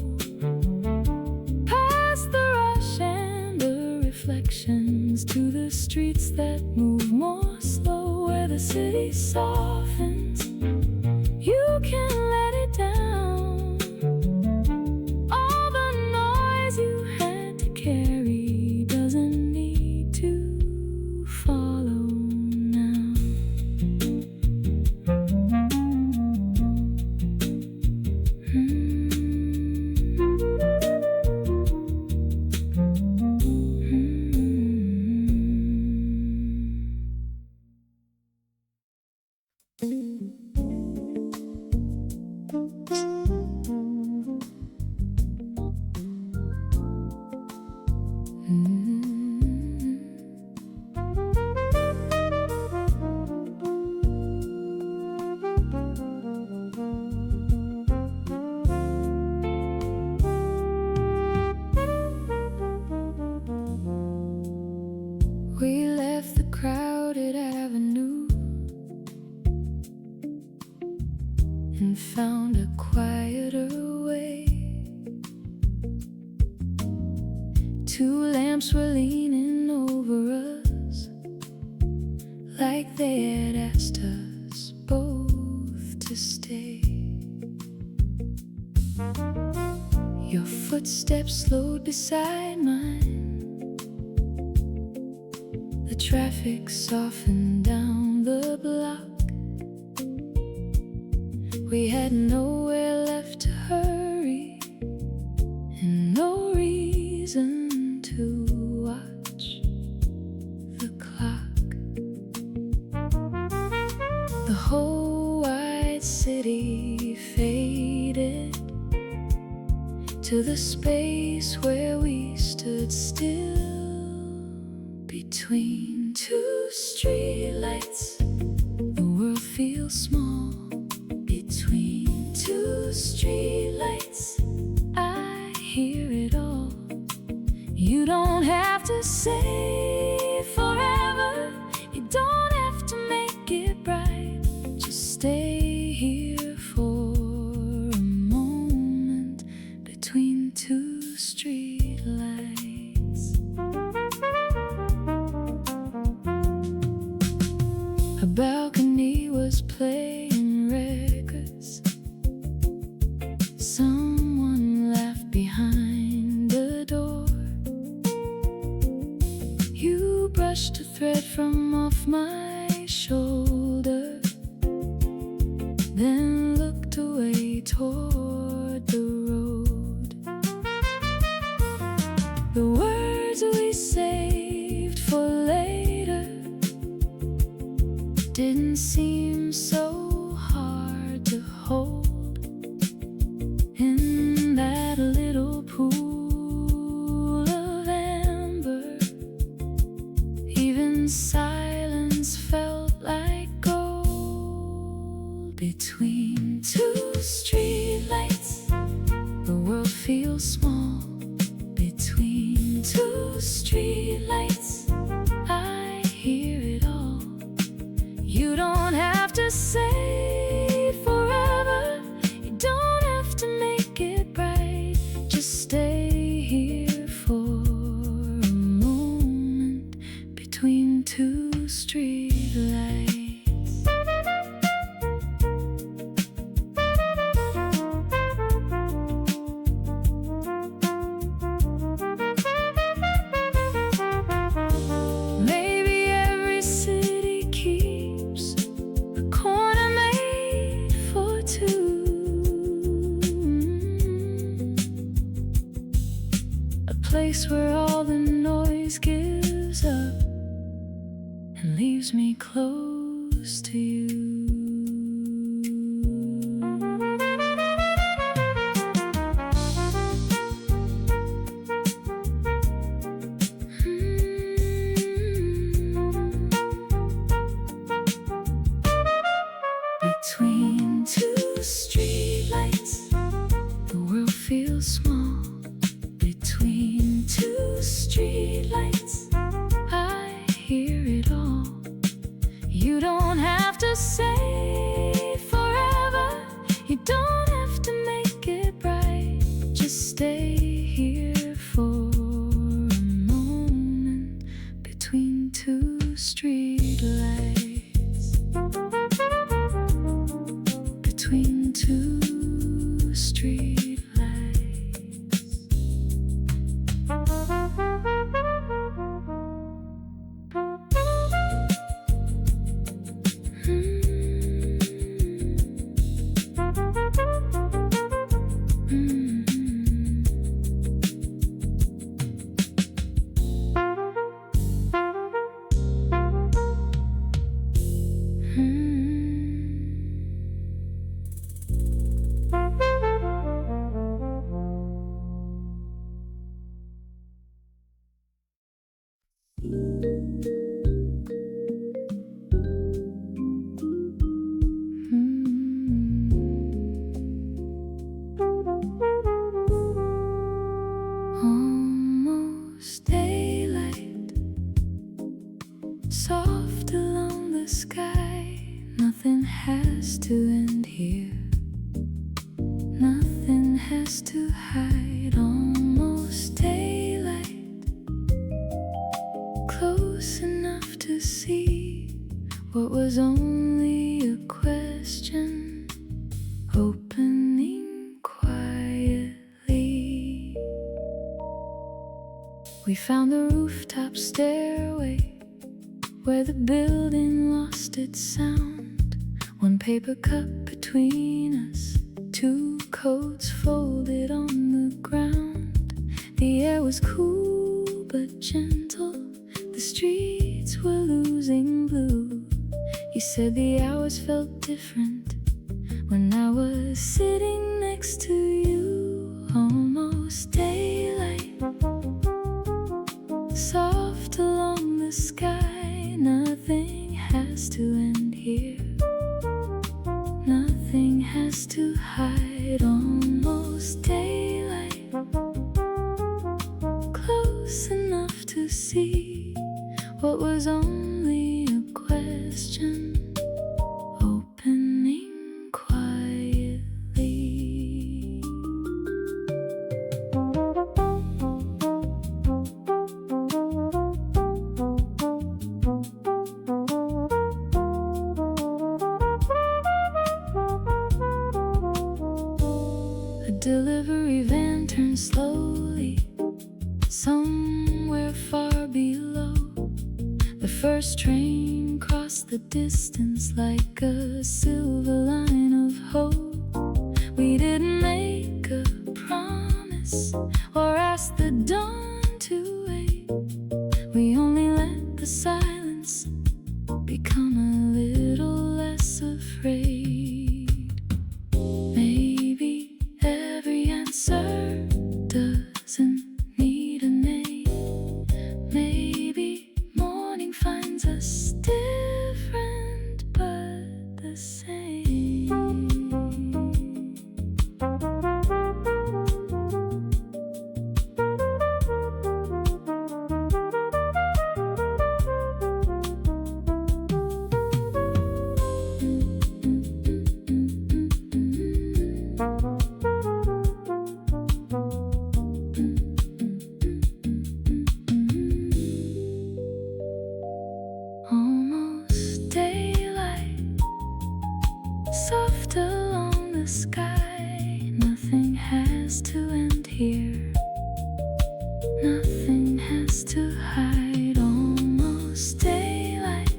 Speaker 1: Past the rush and the reflections to the streets that move more slow. Where the city softens, you can let it down. All the noise you had to carry doesn't need to follow now. We left the crowded avenue and found a quieter way. Two lamps were leaning over us, like they had asked us both to stay. Your footsteps slowed beside mine. The traffic softened down the block. We had nowhere left to hurry and no reason to watch the clock. The whole wide city faded to the space where we stood still. Between two streetlights, the world feels small. Between two streetlights, I hear it all. You don't have to say forever. You don't have to make it bright. Just stay here for a moment between two streetlights. A balcony was playing records. Someone laughed behind the door. You brushed a thread from off my shoulder, then looked The words we saved for later didn't seem so hard to hold in that little pool of amber. Even silence felt like gold. Between two streetlights, the world feels small. Between two streetlights, I hear it all. You don't have to say it forever. You don't have to make it bright. Just stay here for a moment between two streetlights. Maybe every city keeps a corner made for two, a place where all the noise gives up and leaves me close to you. Between two streetlights, the world feels small. Between two streetlights, I hear it all. You don't have to say it forever. You don't have to make it bright. Just stay here for a moment between two streetlights. Between two streetlights. Almost daylight, soft along the sky. Nothing has to end here. Nothing has to hide. Almost daylight, close enough to see what was only a question, opening quietly. We found the rooftop stairway where the building lost its sound. One paper cup between us, two coats folded on the ground. The air was cool but gentle. The streets were losing blue. You said the hours felt different when I was sitting next to you. Almost daylight, soft along the sky. Nothing has to end here. Nothing has to hide. Almost daylight, close enough to see what was only a question, opening quietly. A delivery van turned slowly somewhere far below. The first train crossed the distance like a silver line of hope. We didn't make a promise or ask the dawn to doesn't need a name. Maybe morning finds us different but the same. Almost daylight, soft along the sky. Nothing has to end here, nothing has to hide. Almost daylight,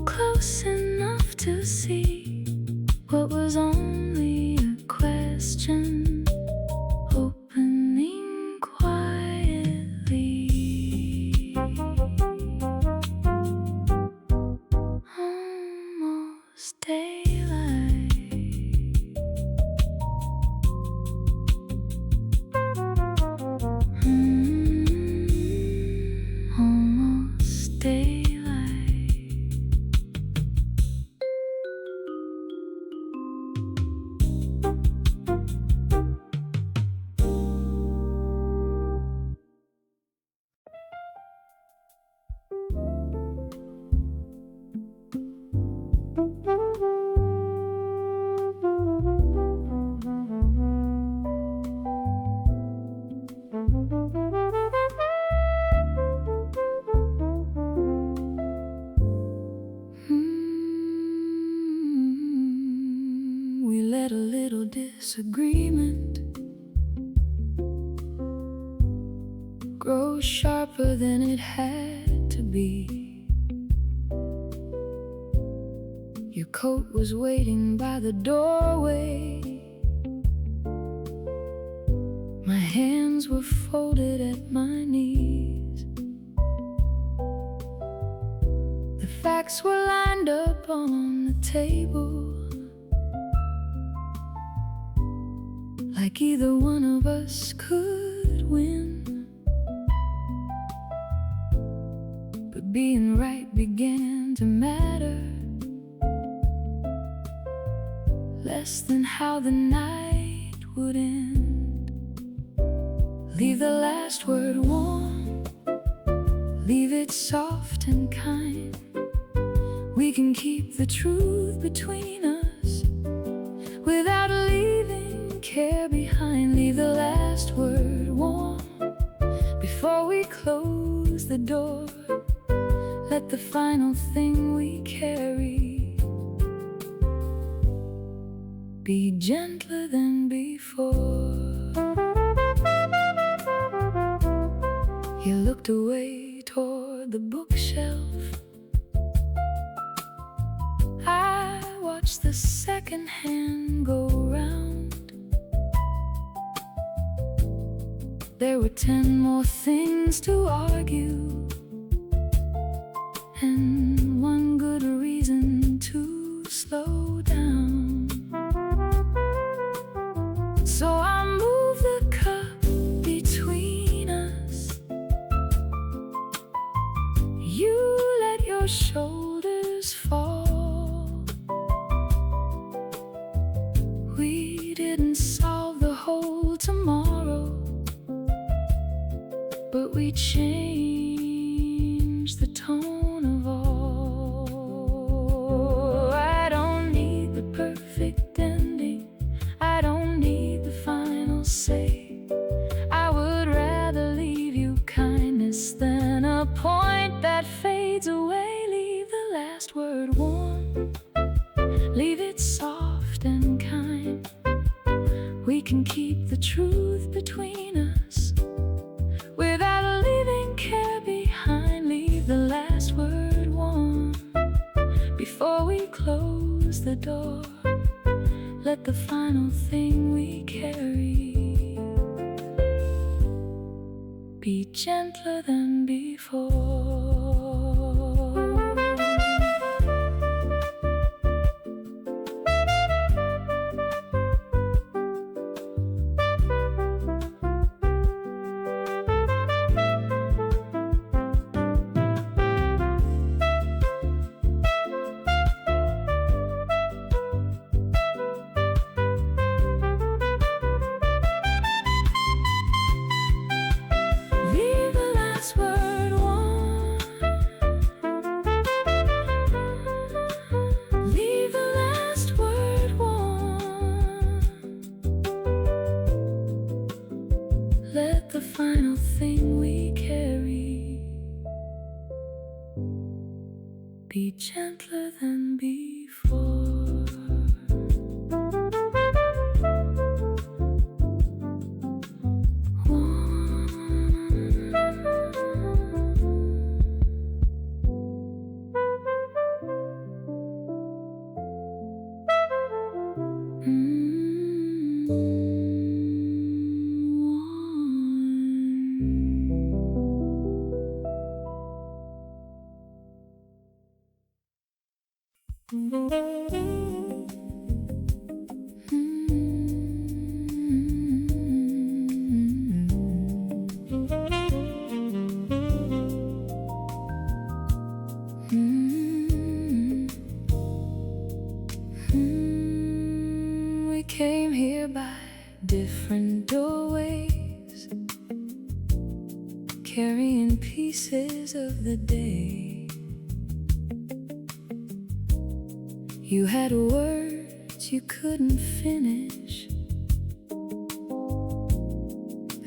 Speaker 1: close enough to see what was only a question, opening quietly. Almost daylight. Almost daylight. We let a little disagreement grow sharper than it had to be. Your coat was waiting by the doorway. My hands were folded at my knees. The facts were lined up on the table, like either one of us could win. But being right began to matter less than how the night would end. Leave the last word warm, leave it soft and kind. We can keep the truth between us without leaving care behind. Leave the last word warm before we close the door. Let the final thing we carry be gentler than before. You looked away toward the bookshelf. I watched the second hand go round. There were 10 more things to argue, and one good reason to slow down. So I moved the cup between us. You let your shoulders fall. We didn't solve the whole tomorrow, but we changed the tone of all. I don't need the perfect ending, I don't need the final say. I would rather leave you kindness than a point that fades away. Leave the last word warm, leave it soft and kind. We can keep the truth between us without leaving care behind. Leave the last word warm before we close the door. Let the final thing we carry be gentler than before. Let the final thing we carry be gentler than before. We came here by different doorways, carrying pieces of the day. You had words you couldn't finish.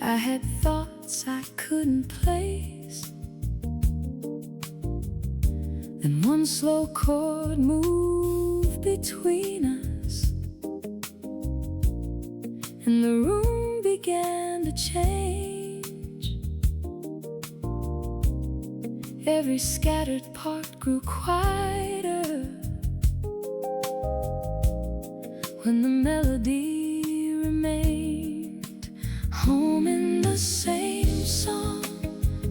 Speaker 1: I had thoughts I couldn't place. Then one slow chord moved between us, and the room began to change. Every scattered part grew quieter when the melody remained. Home in the same song,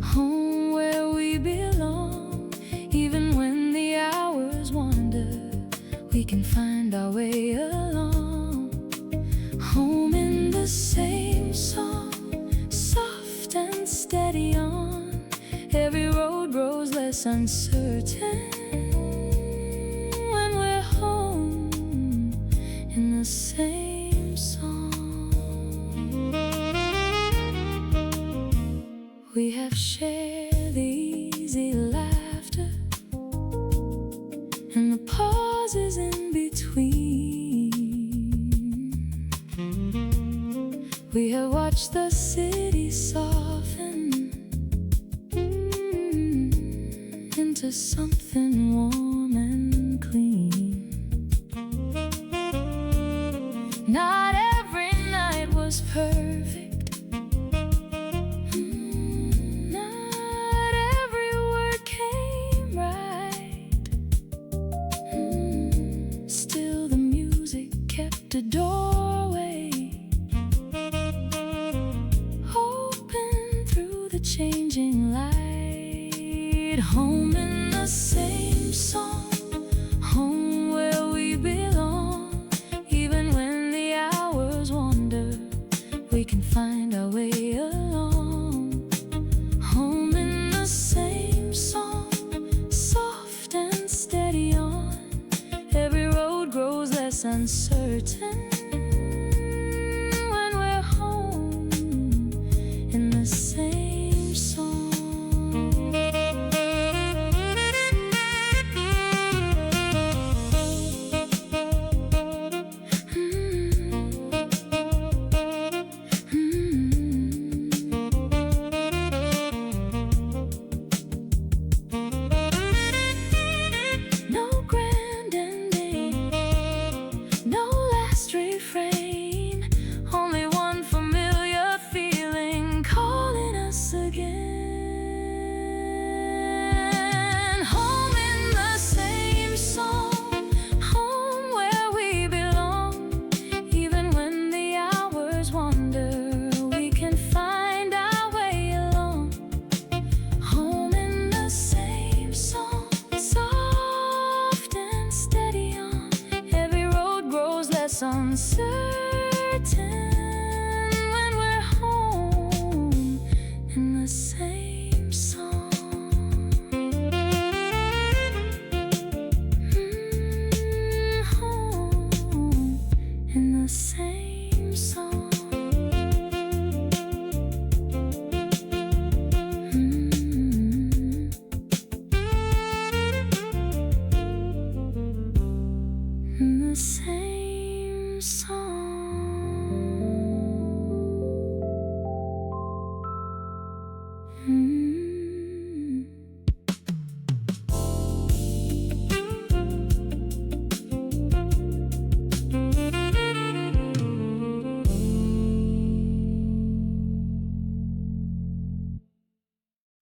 Speaker 1: home where we belong. Even when the hours wander, we can find our way along. Home in the same song, soft and steady on. Every road grows less uncertain when we're home in the same song. We have shared the easy laughter and the pauses in between. We have watched the city soften into something warm and clean. Not every night was perfect. Not every word came right. Still the music kept a doorway open through the changing light. Home in the same song, home where we belong. Even when the hours wander, we can find our way along. Home in the same song, soft and steady on. Every road grows less uncertain